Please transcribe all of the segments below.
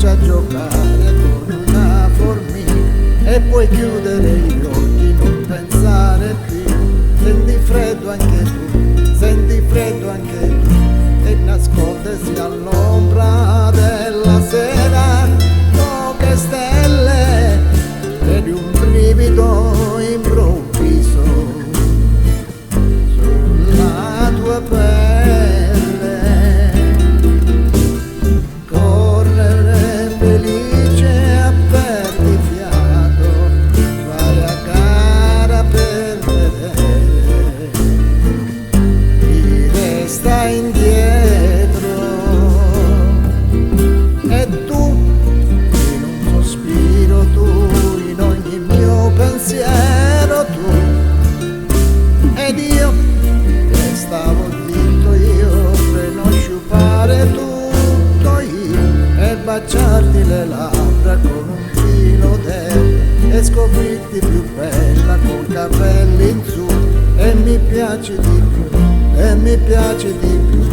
cominci a giocare con una formica e puoi chiudere gli occhi, non pensare più. Senti freddo anche tu, senti freddo anche tu, e nascondersi all'ombra della sera, poche stelle, vedi un brivido improvviso sulla tua pelle, correre felice a perdifiato, fare a gara per vedere chi resta indietro, e tu in un sospiro, tu in ogni mio pensiero, tu ed io che stavo zitto, io per non sciupare tutto io e baciarti le labbra con un filo d'erba e scoprirti più bella con capelli in su, e mi piace di più, e mi piace di più,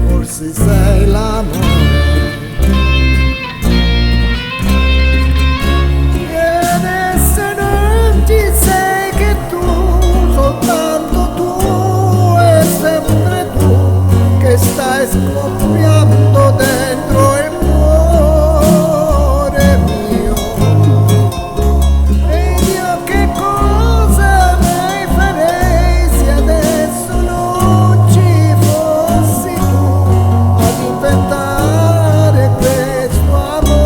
forse sei l'amore. Stai scoppiando dentro il cuore mio, ed io che cosa mai farei se adesso non ci fossi tu ad inventare questo amore.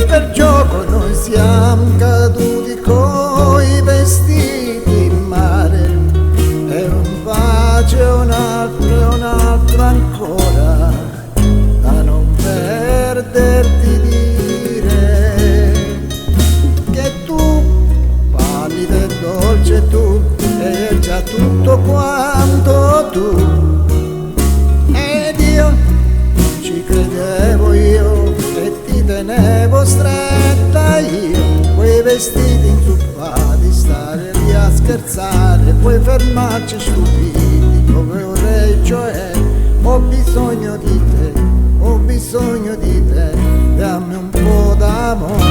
Per gioco noi siamo caduti coi vestiti in mare, e un bacio e un altro ancora, da non perderti dire che tu pallida e dolce, tu e già tutto quanto tu, ed io non ci credevo, io tenevo stretta io, quei vestiti inzuppati, stare lì a scherzare, poi fermarci stupidi, come vorrei, cioè ho bisogno di te, ho bisogno di te, dammi un po' d'amore.